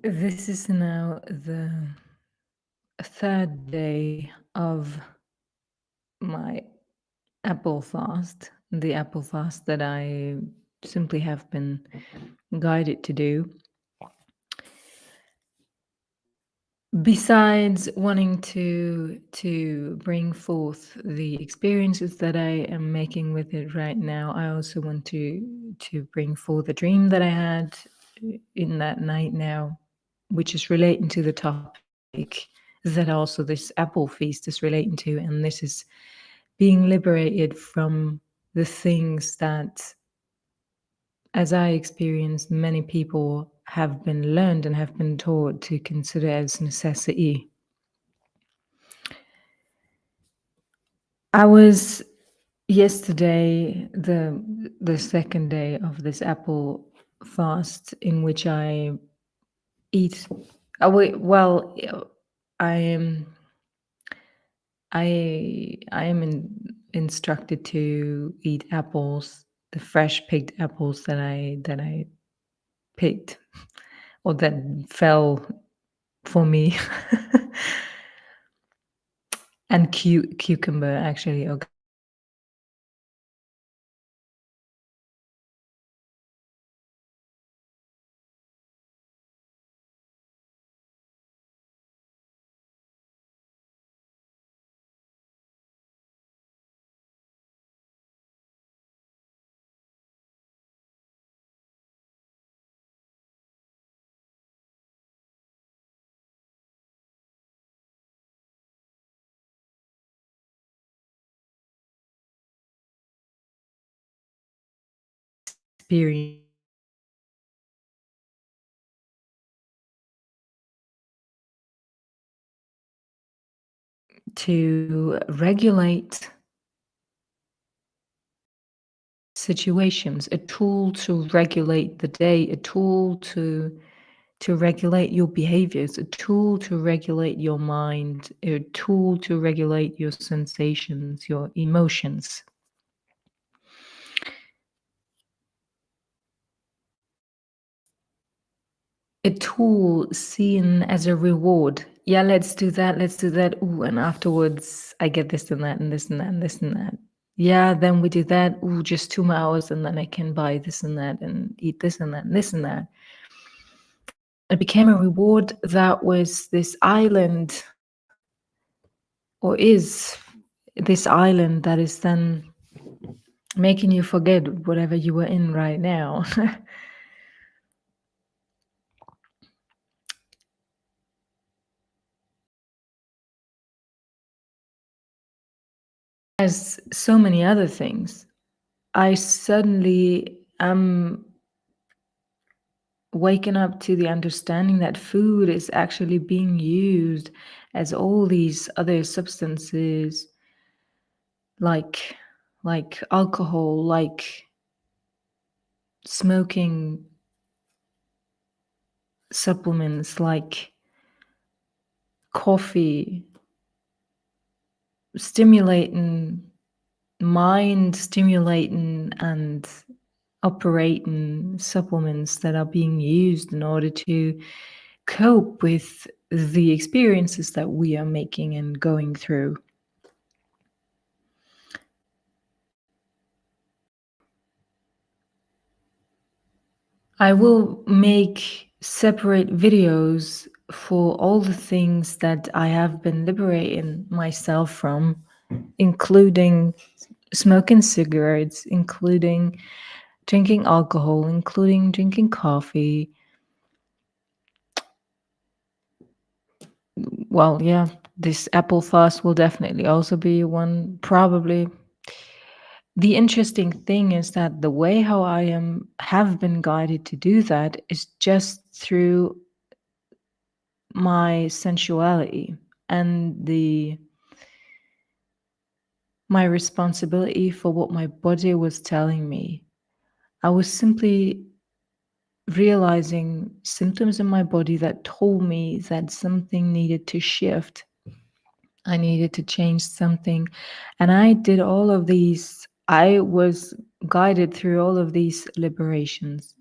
This is now the third day of my apple fast, the apple fast that I simply have been guided to do. Besides wanting to bring forth the experiences that I am making with it right now, I also want to bring forth the dream that I had in that night now, which is relating to the topic that also this apple feast is relating to, and this is being liberated from the things that, as I experienced, many people have been learned and have been taught to consider as necessity. I was yesterday the second day of this apple fast in which I eat. Well, I am instructed to eat apples, the fresh picked apples that I picked or that fell for me, and cucumber actually. Experience to regulate situations, a tool to regulate the day, a tool to regulate your behaviors, a tool to regulate your mind, a tool to regulate your sensations, your emotions. A tool seen as a reward. Yeah, let's do that, let's do that. Ooh, and afterwards I get this and that and this and that and this and that. Yeah, then we do that. Ooh, just 2 more hours and then I can buy this and that and eat this and that and this and that. It became a reward that was this island, or is this island that is then making you forget whatever you were in right now. As so many other things, I suddenly am waking up to the understanding that food is actually being used as all these other substances, like alcohol, like smoking supplements, like coffee, stimulating, mind stimulating and operating supplements that are being used in order to cope with the experiences that we are making and going through. I will make separate videos for all the things that I have been liberating myself from, including smoking cigarettes, including drinking alcohol, including drinking coffee. Well, yeah, this apple fast will definitely also be one, probably. The interesting thing is that the way how I have been guided to do that is just through my sensuality and my responsibility for what my body was telling me. I was simply realizing symptoms in my body that told me that something needed to shift. I needed to change something. And I did all of these. I was guided through all of these liberations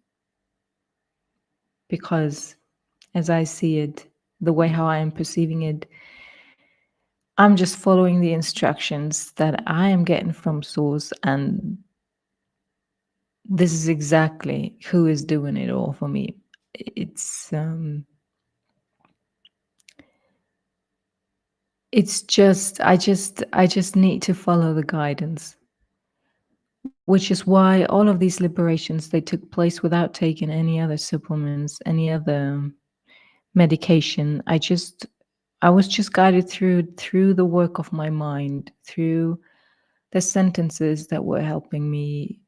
because as I see it, the way how I am perceiving it, I'm just following the instructions that I am getting from source, and this is exactly who is doing it all for me. It's just I just need to follow the guidance, which is why all of these liberations, they took place without taking any other supplements, any other medication. I was just guided through the work of my mind, through the sentences that were helping me,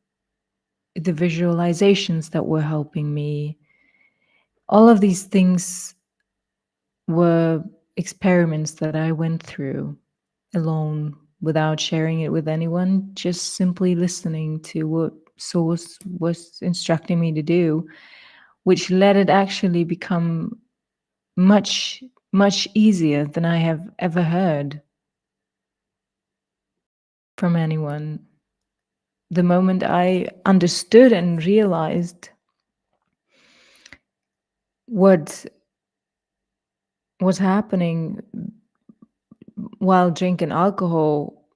the visualizations that were helping me. All of these things were experiments that I went through alone without sharing it with anyone, just simply listening to what source was instructing me to do, which let it actually become much, much easier than I have ever heard from anyone. The moment I understood and realized what was happening while drinking alcohol,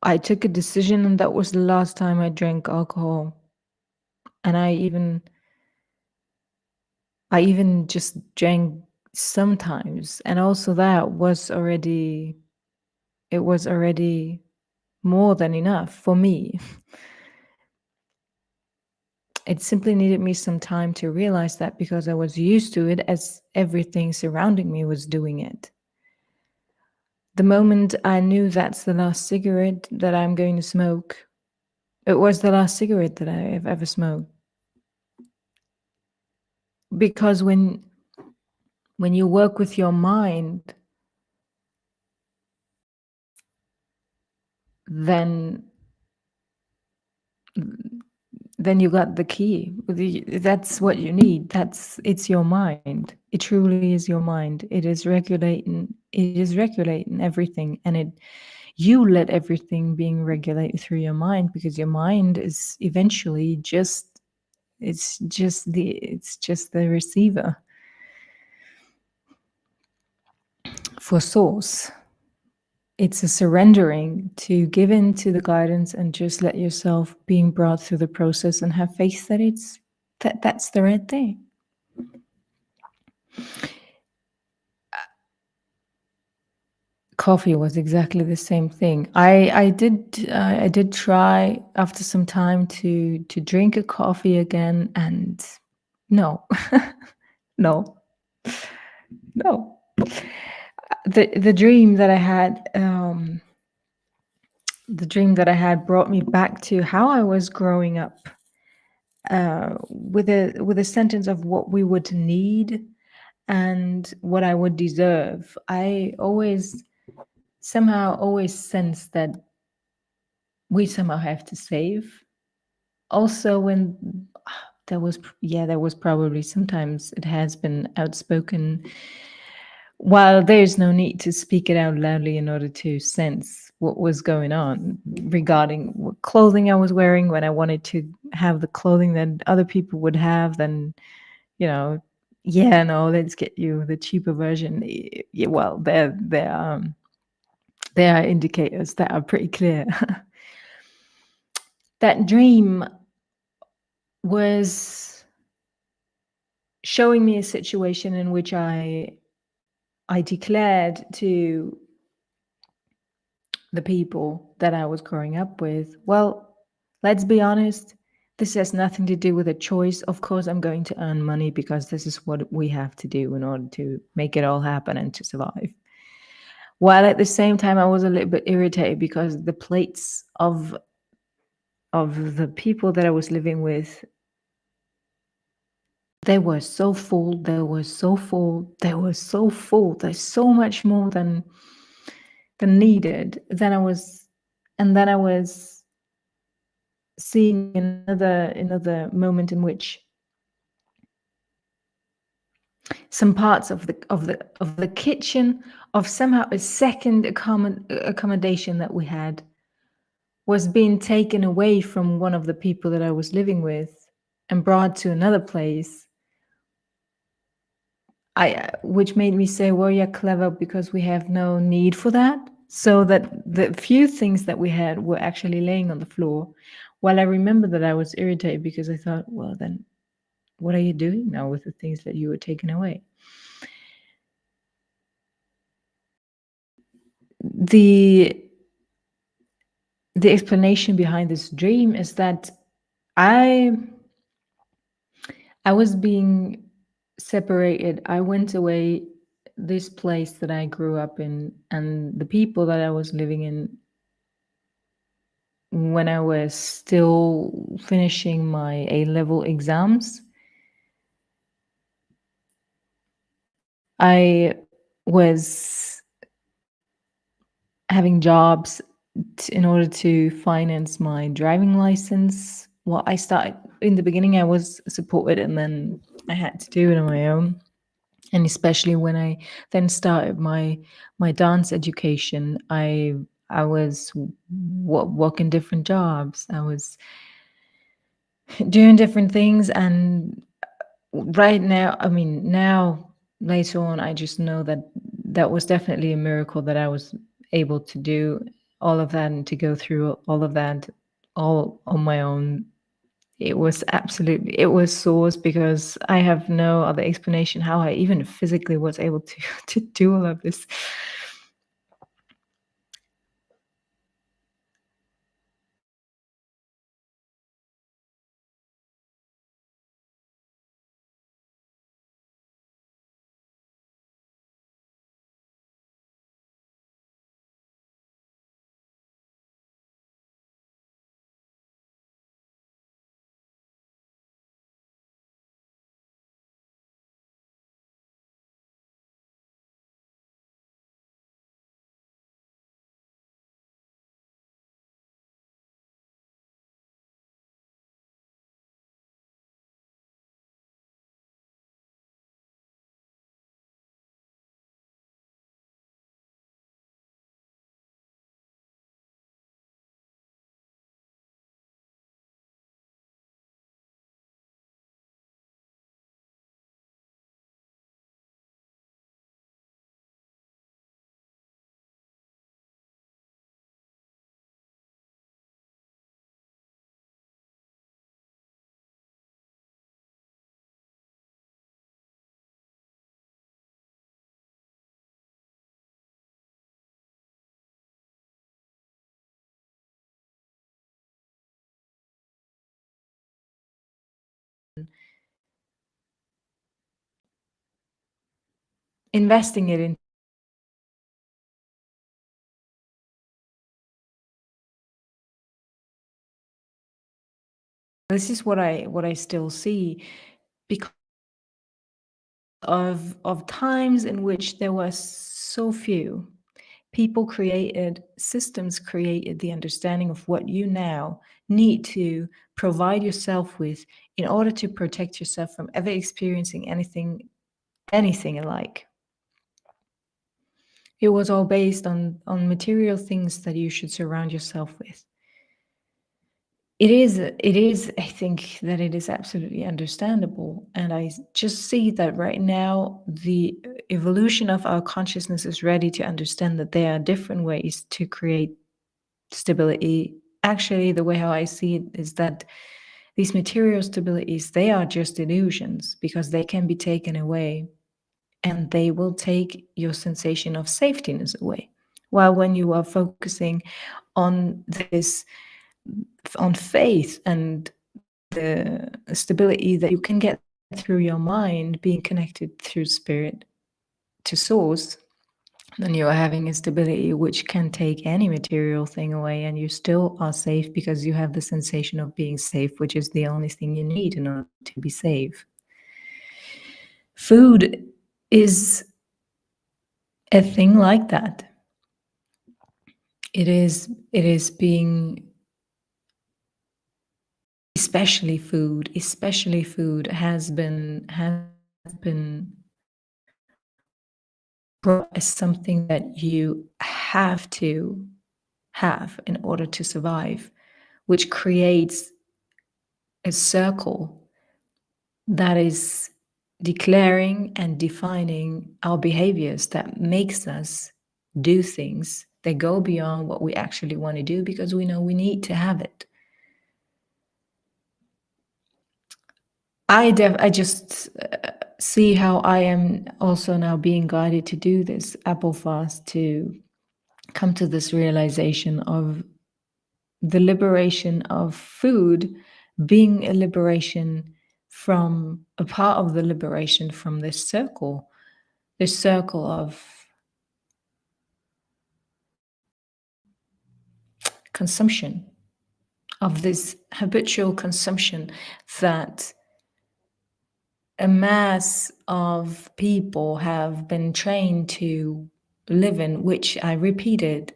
I took a decision, and that was the last time I drank alcohol. And I even just drank sometimes, and also that was already, it was already more than enough for me. It simply needed me some time to realize that, because I was used to it as everything surrounding me was doing it. The moment I knew that's the last cigarette that I'm going to smoke, it was the last cigarette that I have ever smoked. Because when you work with your mind, then you got the key. That's what you need. It's your mind. It truly is your mind. It is regulating everything, and you let everything being regulated through your mind, because your mind is eventually it's just the receiver for source. It's a surrendering to give in to the guidance and just let yourself being brought through the process, and have faith that that's the right thing. Coffee was exactly the same thing. I did try after some time to drink a coffee again, and no, no, no. The dream that I had, brought me back to how I was growing up, with a sentence of what we would need and what I would deserve. I always sense that we somehow have to save. Also, when there was probably sometimes it has been outspoken, while there's no need to speak it out loudly in order to sense what was going on regarding what clothing I was wearing. When I wanted to have the clothing that other people would have, then, yeah, no, let's get you the cheaper version. Yeah, well, there are indicators that are pretty clear. That dream was showing me a situation in which I declared to the people that I was growing up with, well, let's be honest, this has nothing to do with a choice. Of course, I'm going to earn money because this is what we have to do in order to make it all happen and to survive. While at the same time, I was a little bit irritated because the plates of the people that I was living with, they were so full, there's so much more than needed. Then I was seeing another moment in which some parts of the kitchen, of somehow a second accommodation that we had, was being taken away from one of the people that I was living with and brought to another place, which made me say, well, you're clever because we have no need for that. So that the few things that we had were actually laying on the floor. While I remember that I was irritated because I thought, well, then what are you doing now with the things that you were taking away? The explanation behind this dream is that I was being separated. I went away this place that I grew up in and the people that I was living in when I was still finishing my A-level exams. I was having jobs in order to finance my driving license. Well, I started in the beginning, I was supported, and then I had to do it on my own. And especially when I then started my dance education, I was working different jobs. I was doing different things, and right now, I mean, now later on, I just know that that was definitely a miracle that I was able to do all of that and to go through all of that all on my own. It was absolutely, it was source because I have no other explanation how I even physically was able to to do all of this. Investing it in, this is what I still see because of times in which there was so few people created, systems created the understanding of what you now need to provide yourself with in order to protect yourself from ever experiencing anything alike. It was all based on material things that you should surround yourself with. It is, I think that it is absolutely understandable. And I just see that right now, the evolution of our consciousness is ready to understand that there are different ways to create stability. Actually, the way how I see it is that these material stabilities, they are just illusions because they can be taken away and they will take your sensation of safetyness away. While when you are focusing on this, on faith and the stability that you can get through your mind, being connected through spirit to source, then you are having a stability which can take any material thing away, and you still are safe because you have the sensation of being safe, which is the only thing you need in order to be safe. Food is a thing like that. It is being, especially food has been brought as something that you have to have in order to survive, which creates a circle that is declaring and defining our behaviors that makes us do things that go beyond what we actually want to do because we know we need to have it. I just see how I am also now being guided to do this apple fast, to come to this realization of the liberation of food being a liberation from a part of the liberation from this circle of consumption, of this habitual consumption that a mass of people have been trained to live in, which I repeated,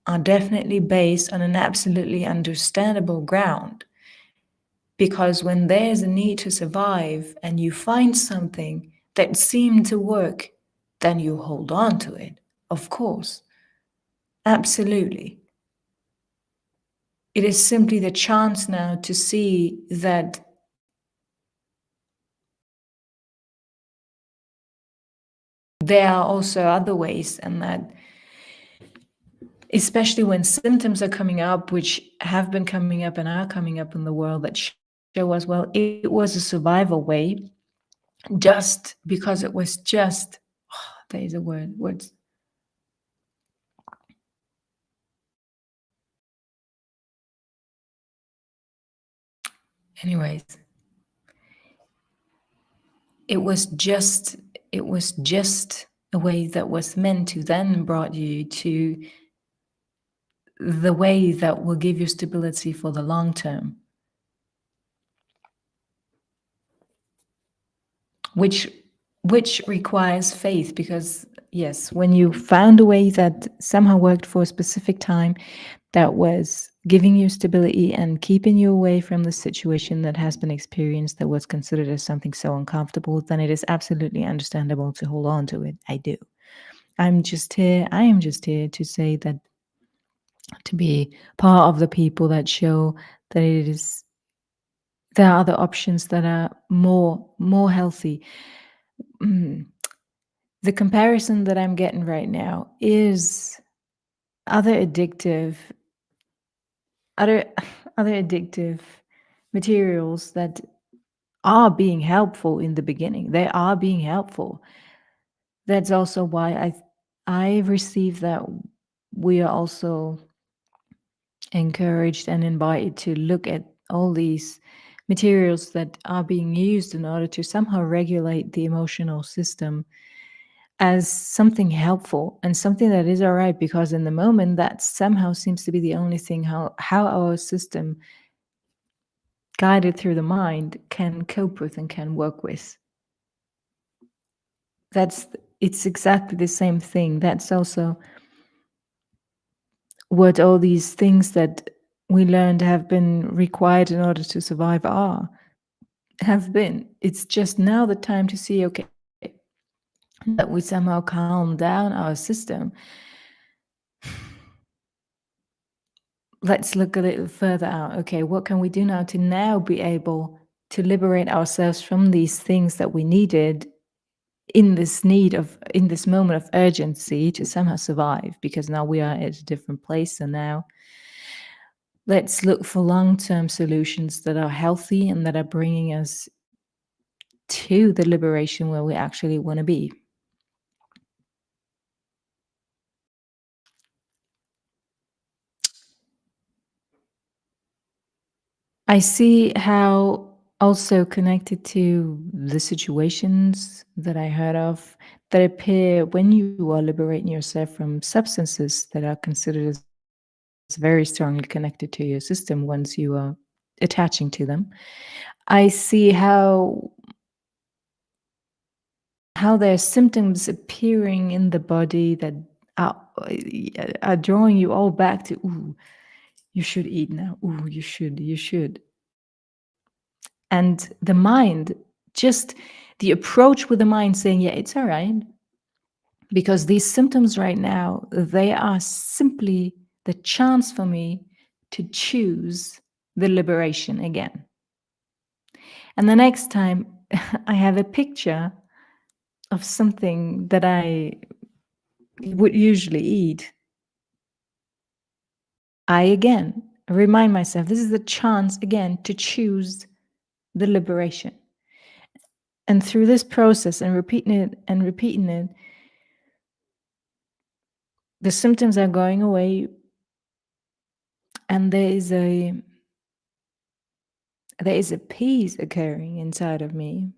are definitely based on an absolutely understandable ground. Because when there's a need to survive and you find something that seemed to work, then you hold on to it, of course. Absolutely. It is simply the chance now to see that there are also other ways, and that especially when symptoms are coming up, which have been coming up and are coming up in the world, that show us, well, it was a survival way, just because it was just, there is a word, words. Anyways, it was just a way that was meant to then brought you to the way that will give you stability for the long term, which requires faith, because yes, when you found a way that somehow worked for a specific time, that was giving you stability and keeping you away from the situation that has been experienced that was considered as something so uncomfortable, then it is absolutely understandable to hold on to it. I am just here to say that, to be part of the people that show that there are other options that are more healthy. The comparison that I'm getting right now is other addictive other other addictive materials that are being helpful in the beginning. They are being helpful. That's also why I received that we are also encouraged and invited to look at all these materials that are being used in order to somehow regulate the emotional system as something helpful and something that is all right, because in the moment that somehow seems to be the only thing how our system, guided through the mind, can cope with and can work with. It's exactly the same thing. That's also what all these things that we learned have been required in order to survive have been. It's just now the time to see, okay, that we somehow calm down our system. Let's look a little further out. Okay, what can we do now to now be able to liberate ourselves from these things that we needed in this moment of urgency to somehow survive, because now we are at a different place. And now let's look for long-term solutions that are healthy and that are bringing us to the liberation where we actually want to be. I see how, also connected to the situations that I heard of that appear when you are liberating yourself from substances that are considered as very strongly connected to your system once you are attaching to them. I see how there's symptoms appearing in the body that are drawing you all back to, ooh, you should eat now. Ooh, you should. And the mind, just the approach with the mind saying, yeah, it's all right. Because these symptoms right now, they are simply the chance for me to choose the liberation again. And the next time I have a picture of something that I would usually eat, I again remind myself this is a chance again to choose the liberation. And through this process and repeating it, the symptoms are going away, and there is a peace occurring inside of me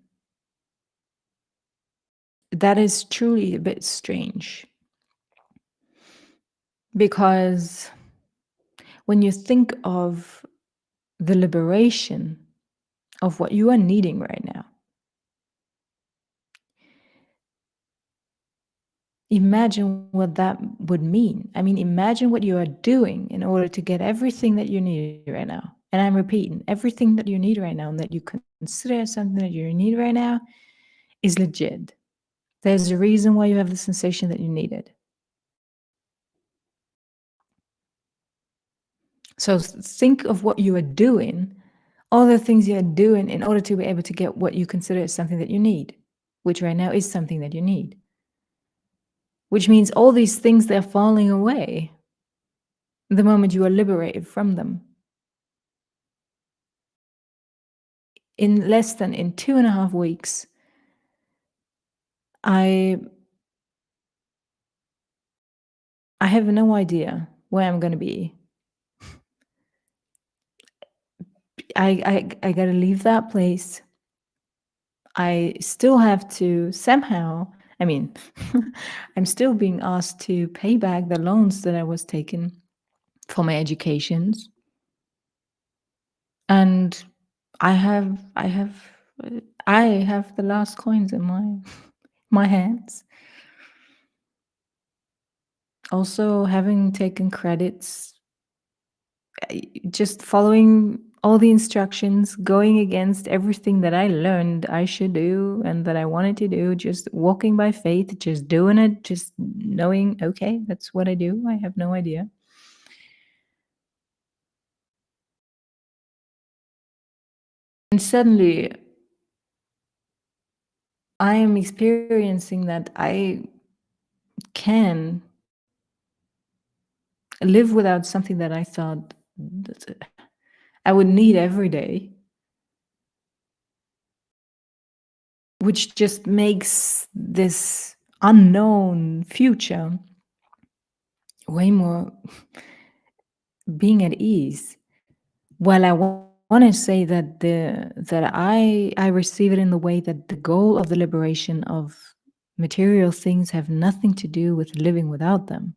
that is truly a bit strange. Because when you think of the liberation of what you are needing right now, imagine what that would mean. I mean, imagine what you are doing in order to get everything that you need right now. And I'm repeating, everything that you need right now and that you consider something that you need right now is legit. There's a reason why you have the sensation that you need it. So think of what you are doing, all the things you are doing in order to be able to get what you consider as something that you need, which right now is something that you need. Which means all these things, they're falling away the moment you are liberated from them. In less than in 2.5 weeks, I have no idea where I'm gonna be. I gotta leave that place. I still have to somehow, I mean, I'm still being asked to pay back the loans that I was taking for my educations. And I have the last coins in my hands. Also, having taken credits, just following all the instructions, going against everything that I learned I should do and that I wanted to do, just walking by faith, just doing it, just knowing, okay, that's what I do. I have no idea. And suddenly, I am experiencing that I can live without something that I thought that I would need every day, which just makes this unknown future way more being at ease. While I want to say that I receive it in the way that the goal of the liberation of material things have nothing to do with living without them.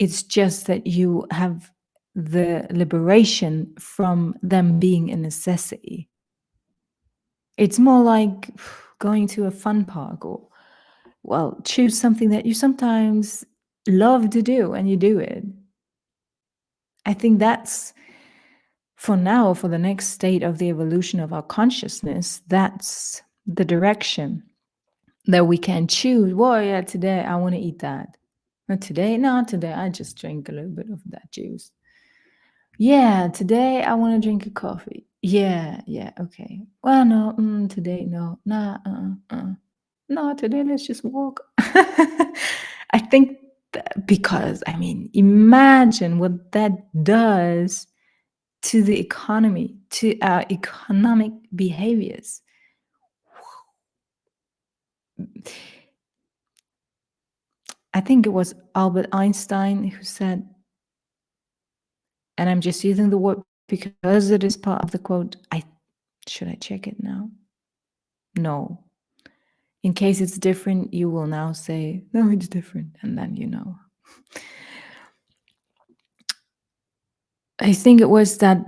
It's just that you have the liberation from them being a necessity. It's more like going to a fun park, or, well, choose something that you sometimes love to do and you do it. I think that's, for now, for the next state of the evolution of our consciousness, that's the direction that we can choose. Well, yeah, today I want to eat that. But today, no, today I just drink a little bit of that juice. Yeah, today I want to drink a coffee. Yeah, okay. Well, no, today, no, nah, no, today let's just walk. I think because, I mean, imagine what that does to the economy, to our economic behaviors. I think it was Albert Einstein who said, and I'm just using the word because it is part of the quote. Should I check it now? No. In case it's different, you will now say, no, it's different. And then you know. I think it was that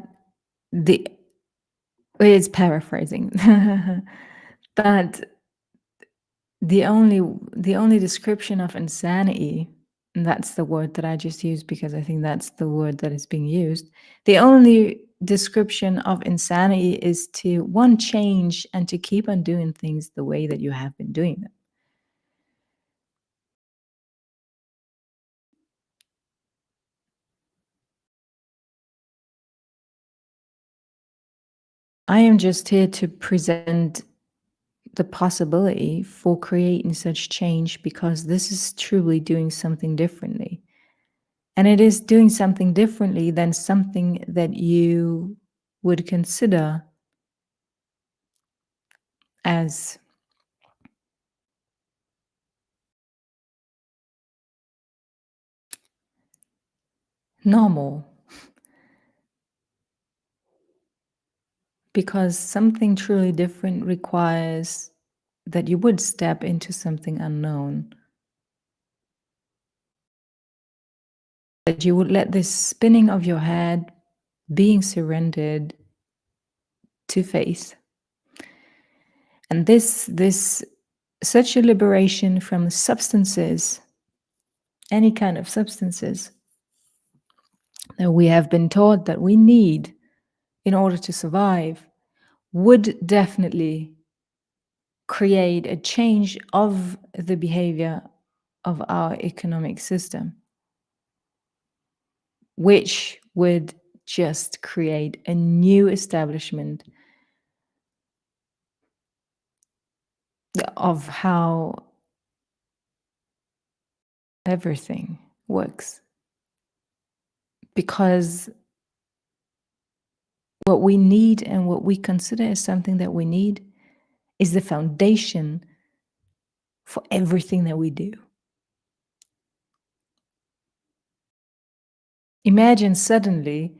it's paraphrasing, that the only description of insanity, and that's the word that I just used because I think that's the word that is being used. The only description of insanity is to one, change and to keep on doing things the way that you have been doing them. I am just here to present the possibility for creating such change, because this is truly doing something differently. And it is doing something differently than something that you would consider as normal, because something truly different requires that you would step into something unknown, that you would let this spinning of your head being surrendered to face. And this such a liberation from substances, any kind of substances that we have been taught that we need in order to survive, would definitely create a change of the behavior of our economic system, which would just create a new establishment of how everything works. Because what we need and what we consider as something that we need is the foundation for everything that we do. Imagine suddenly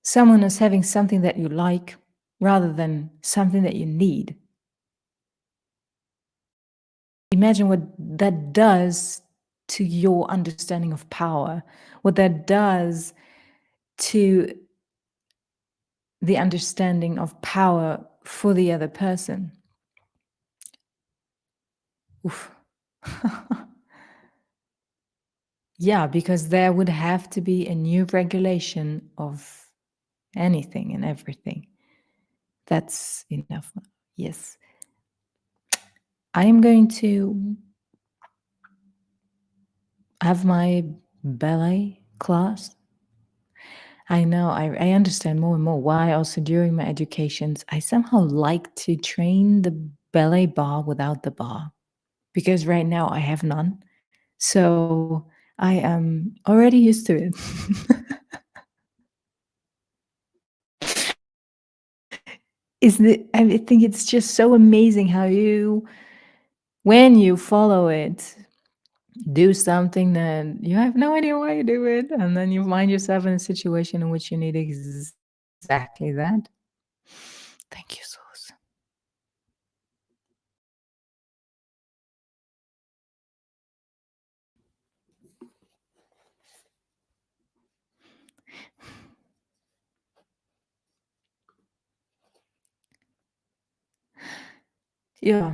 someone is having something that you like rather than something that you need. Imagine what that does to your understanding of power, what that does to the understanding of power for the other person. Oof. Yeah, because there would have to be a new regulation of anything and everything. That's enough. Yes. I am going to have my ballet class. I know, I understand more and more why also during my educations, I somehow like to train the ballet bar without the bar, because right now I have none. So I am already used to it. I think it's just so amazing how you, when you follow it, do something that you have no idea why you do it, and then you find yourself in a situation in which you need exactly that. Thank you, Sauce. Yeah.